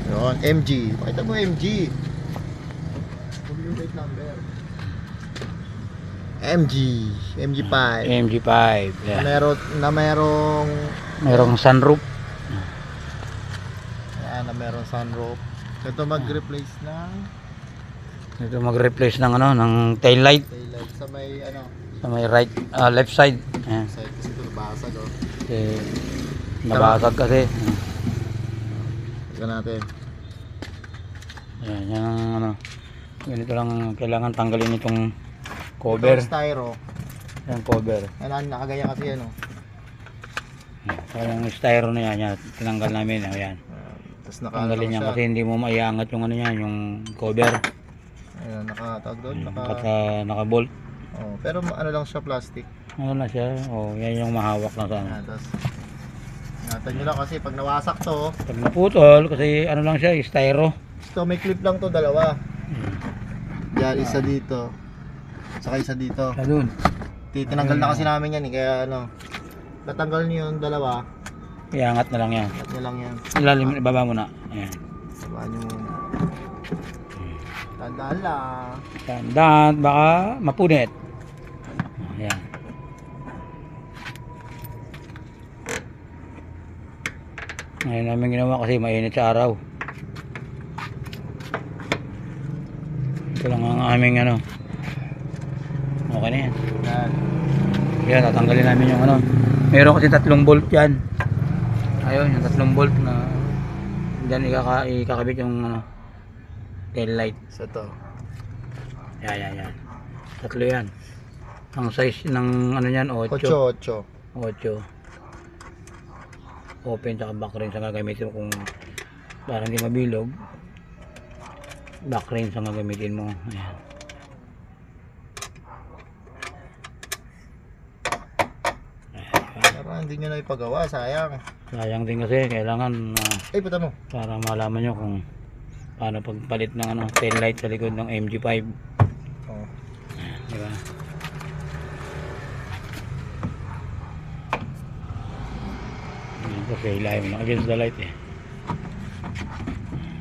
Yun, MG. Pakita mo MG. Plate number. MG. MG5. MG5. Yeah. Merong sunroof. Ayan, na merong sunroof. Ito mag-replace ng Ito mag-replace ng ano, ng tail light taillight sa may ano, sa may right, left side. Ayan. side kasi ito nabasag oh. Kasi nabasag kasi. Tignan natin. Ayan, yan ang ano. Ganito lang kailangan tanggalin itong cover. Ito styro. Yung cover. Ano, nakagaya kasi ano. Kaya yung styro na yan, tinanggal namin. Ayan. Tapos Tanggalin niya kasi hindi mo maiangat yung ano yan, yung cover. Ayun, nakatawag doon, Naka-bolt. Oh, pero ano lang siya, plastic. Ano na siya? Oh, yan yung mahawak lang sa ano. Tapos ingatan nyo lang kasi pag nawasak to, Pag naputol, kasi ano lang siya, styro. ito may clip lang to, dalawa. Yan, isa dito. Saka isa dito. Sa doon. Tinanggal na kasi namin yan eh, kaya ano, natanggal nyo yung dalawa. Iangat na lang yan. At nyo lang yan. Ilalim, ibaba mo na. Ayan. Sabaan nyo muna. Tandaan lang. Tandaan, baka mapunit. Ayan. Ngayon namin ginawa kasi mainit sa araw. Ito lang ang aming ano. Okay na yan. Yan. Yan, tatanggalin namin yung ano. Meron kasi 3 bolt yan. Ayun, yung 3 bolt na dyan ikakabit yung ano, tail light. So to. Yan. 3 yan. Ang size ng ano yan, 8. 8. 8. Open tsaka back range ang gagamitin mo kung para hindi mabilog. Back range ang gagamitin mo. Ayan. Parang hindi nyo na ipagawa, sayang. Sayang din kasi kailangan Ay, puta mo. para malaman nyo kung paano pagpalit ng ano, tail light sa likod ng MG5. Oh. Diba? Ayan, kasi ilalim na against the light eh.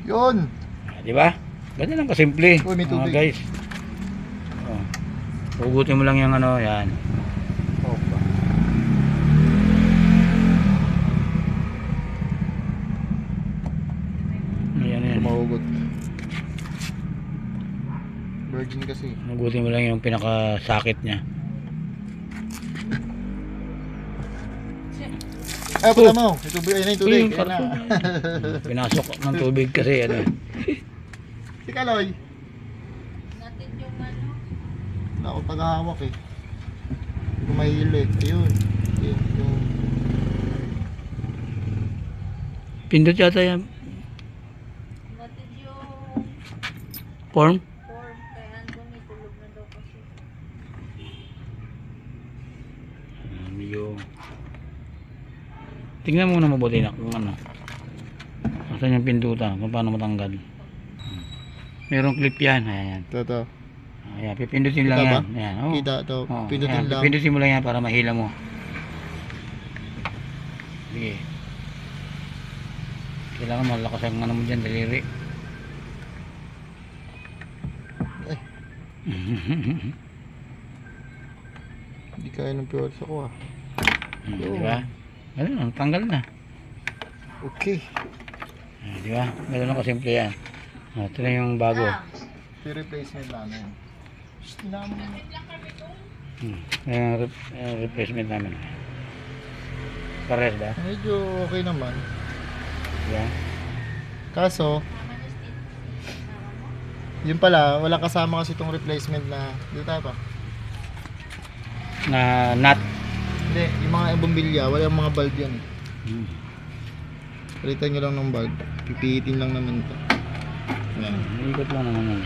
Yun. Diba? Ganyan lang kasimple. Uy, may tubig. Guys. Oh. Hugutin mo lang yung ano, yan. Opa. Yan. Mahugot. Virgin kasi. Hugutin mo lang yung pinakasakit niya. Ay, puta mo. May tubig. Ayun na yung tubig. Uy, Ayun na. Pinasok ng tubig kasi ano. Si Kaloy. Natin yung ano. Wala akong tagahawak eh. Hindi ko mahilo eh. Ayun. Yung Pindot yata yan. Natin yung Form. form. Kaya andun may tulog na daw kasi. Medyo tingnan mo na mabuti na kung ano. Asan yung pindutan, kung paano matanggal. Merong clip yan. Ayan. Toto. Ayan, pipindutin lang Kita yan. ba? Ayan. Oh. Kita to. Oh, Pindutin ayan, lang. pipindutin mo lang yan para mahila mo. Sige. Kailangan malakas ang ano mo dyan, daliri. Ay. Hindi kaya ng piwarsa ko ah. Diba? Ganun, ang tanggal na. Okay. Diba? Ganun lang kasimple yan. Ito na yung bago. Ito yung replacement namin. Shhh, tinaman mo. Yung replacement namin. Pares ba? Medyo okay naman. Diba? Kaso, yun pala, wala kasama kasi itong replacement na, dito tayo pa. Na nut. Hindi, yung mga bumbilya, wala yung mga bulb yan. Palitan nyo lang ng bulb. Pipihitin lang naman ito. Yan. Ikot lang naman yun.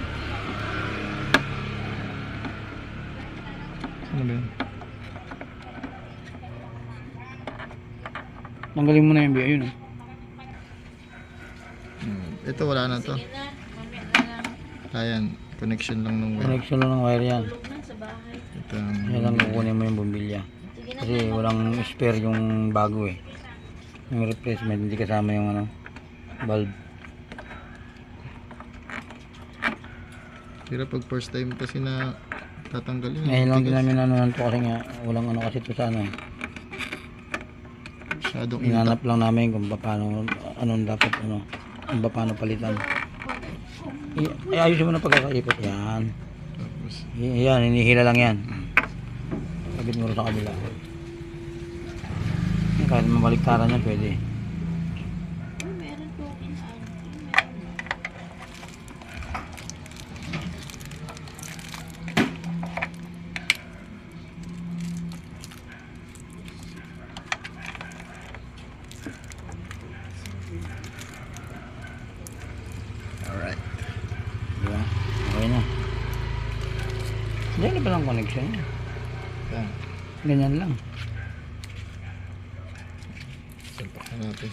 Ano ba yun? Tanggalin mo na yung biya yun. Ito wala na to. Sige na. Mamaya na lang. Ayan, connection lang ng wire. Connection lang ng wire yan. Tulog na sa bahay. Ito, Yan lang kukunin mo yung bumbilya. Sige na. Kasi walang spare yung bago eh. Yung replacement hindi kasama yung ano, bulb. Pero pag first time kasi na tatanggalin. Ngayon lang din namin ano to kasi nga walang ano kasi to sa ano. Masyadong Hinanap lang namin kung paano anong dapat ano, kung paano palitan. Ayusin mo na pagkakaipot yan. Tapos, Yan, hinihila lang yan. Kabit mo rin sa kabila. Kahit mabaliktaran yan pwede. Uy, meron po in meron na. alright. Diba? Okay na. Diyan na palang connection niya. Yan. Ganyan lang. Salpak na natin.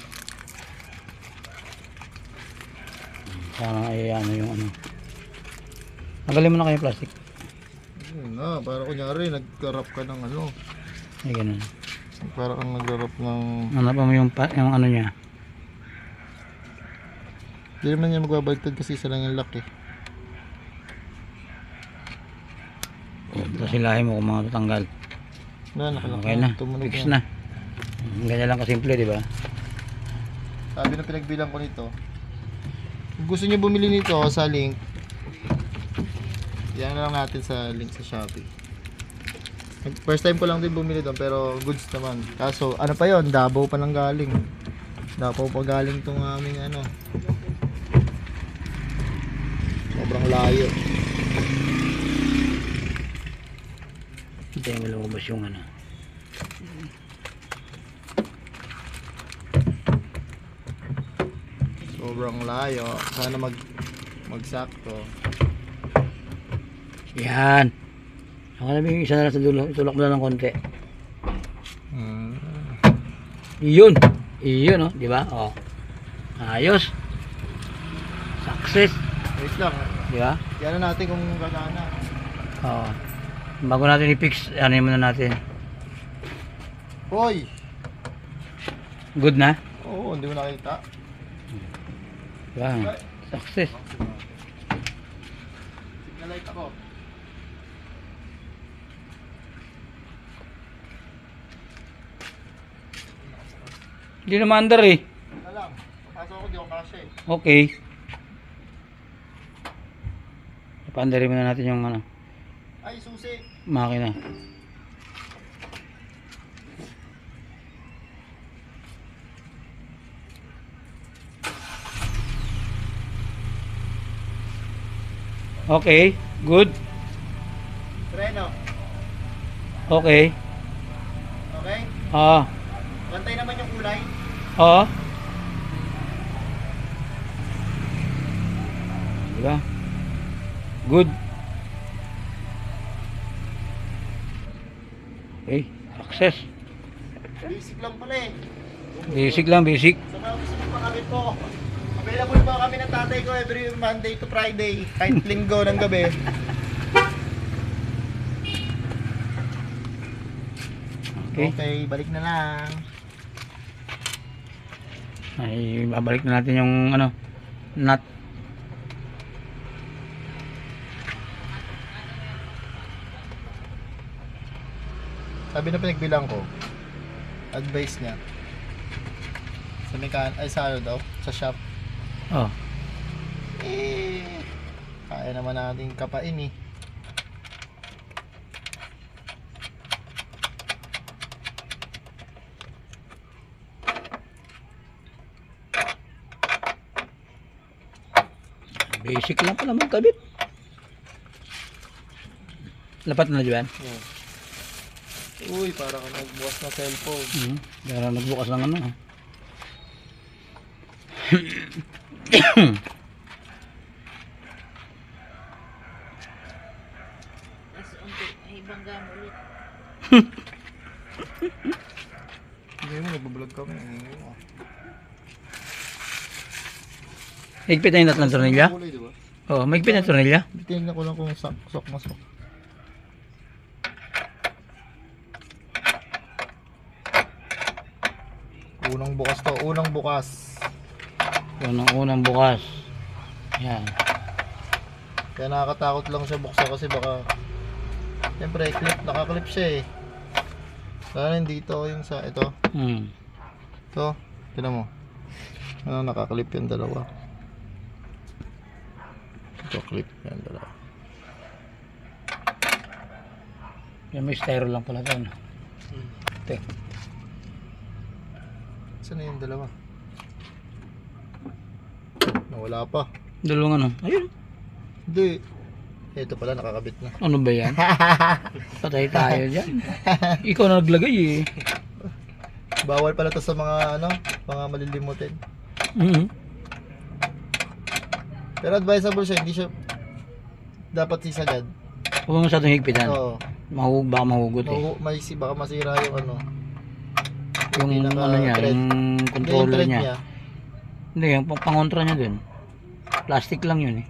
Sana ay ano yung ano. Nagalin mo na kayo plastic. Yun na, para kunyari nag-wrap ka ng ano. Ay ganun. Para kang nag-wrap ng... Ano pa mo yung ano niya. Hindi naman niya magbabaliktad kasi isa lang yung lock eh. Tapos hilahin mo kung mga tatanggal. Na, nakalock Okay na. Tumunog Fix na. Ganyan lang kasimple, di ba? Sabi na pinagbilang ko nito. Kung gusto niyo bumili nito sa link, yan na lang natin sa link sa Shopee. First time ko lang din bumili doon pero goods naman. Kaso ano pa yon, Davao pa lang galing. Davao pa galing tong aming ano. Sobrang layo. Hindi mo lumabas yung ano. Sobrang layo. Sana magsakto. Yan. Ako na yung isa na lang sa dulo. Itulak mo na ng konti. Hmm. Iyon. Iyon, oh. Di ba? Oh. Ayos. Success. Wait lang. Di ba? Yan na natin kung gagana. Oo. Bago natin i-fix, ano muna natin. Hoy! Good na? Oo, hindi mo nakita. Diba? Success. Signalite ako. Hindi naman under eh. Wala lang. Pasok ako, di ako kasya eh. Okay. Ipaandarin muna natin yung ano, Ay, susi! makina. Okay, good. Treno. Okay. Okay? Ah, Pantay naman yung kulay. ah. Diba? Good. Okay, success. Basic lang pala eh. Basic lang, basic. Sa mga gusto mo pakabit po. Available po kami ng tatay ko every Monday to Friday. Kahit linggo ng gabi. Okay. Okay, balik na lang. Ay, babalik na natin yung ano, nut. Sabi na pinagbilang ko, advice niya. Sa ay sa ano daw, sa shop. Oh, Eh, kaya naman natin kapain eh. basic lang pala magkabit. Lapat na dyan. Oh. Uy, para ka nagbukas na cellphone. Pero nagbukas ng ano. Tapos unti, ay bangga mo ulit. Hindi mo, nagbablog kami. Hindi mo. Higpit na yung tatlong tornilya? Kulay, diba? Oh, may higpit na tornilya? Tingnan ko lang kung sok masok. Unang bukas to, unang bukas. Unang bukas. Yan. Kaya nakakatakot lang siya buksan kasi baka siyempre nakaklip siya eh. Lalo dito yung sa ito. Ito, tinan mo. Ano, nakaklip yung dalawa. Ito clip yung dalawa. Yan may styro lang pala doon. Tek. Saan na yung dalawa? Nawala pa. Dalawang ano? Ayun. Hindi. Ito pala nakakabit na. Ano ba yan? Patay tayo dyan. Ikaw na naglagay eh. Bawal pala to sa mga ano, mga malilimutin. Pero advisable siya, hindi siya dapat sisagad. Huwag mo masyadong higpitan. Oo. Baka mahugot eh. Baka masira yung ano. Yung pinaka- ano niya, thread. yung Hindi, yung controller thread niya. Hindi, yung pangontra niya dun. Plastic lang yun eh.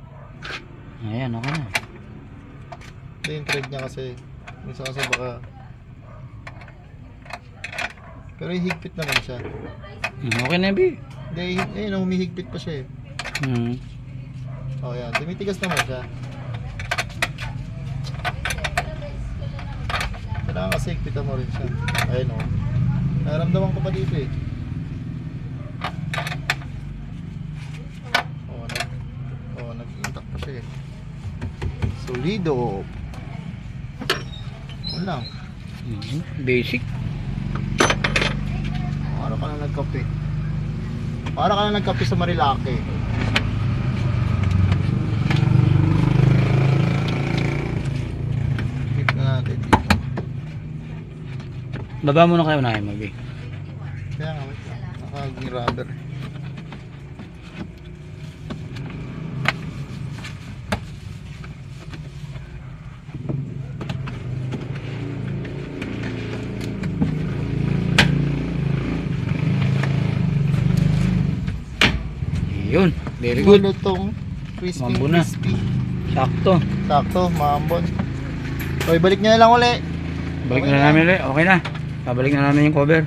Ayan, okay na. Hindi yung thread niya kasi. Minsan kasi baka. Pero higpit naman siya. Okay na B. Hindi, ayun, humihigpit pa siya eh. Oh, yan. Tumitigas naman siya. Kailangan kasi higpitan mo rin siya. Ayun o. Naramdaman ko pa dito eh. Nag-intact pa siya eh. Solido. Wala. Basic. Para ka na nagkape. Para ka na nagkape sa Marilake. Hit na natin dito. Baba muna kayo na B. Kaya nga, wait lang. Nakaging rubber. Yun. Very good. Malutong. Crispy, Mambo na. crispy. Sakto. Sakto, maambon. Oy, balik nyo na lang uli. Balik Okay na na. namin ulit. Okay na. Babalik na namin yung cover.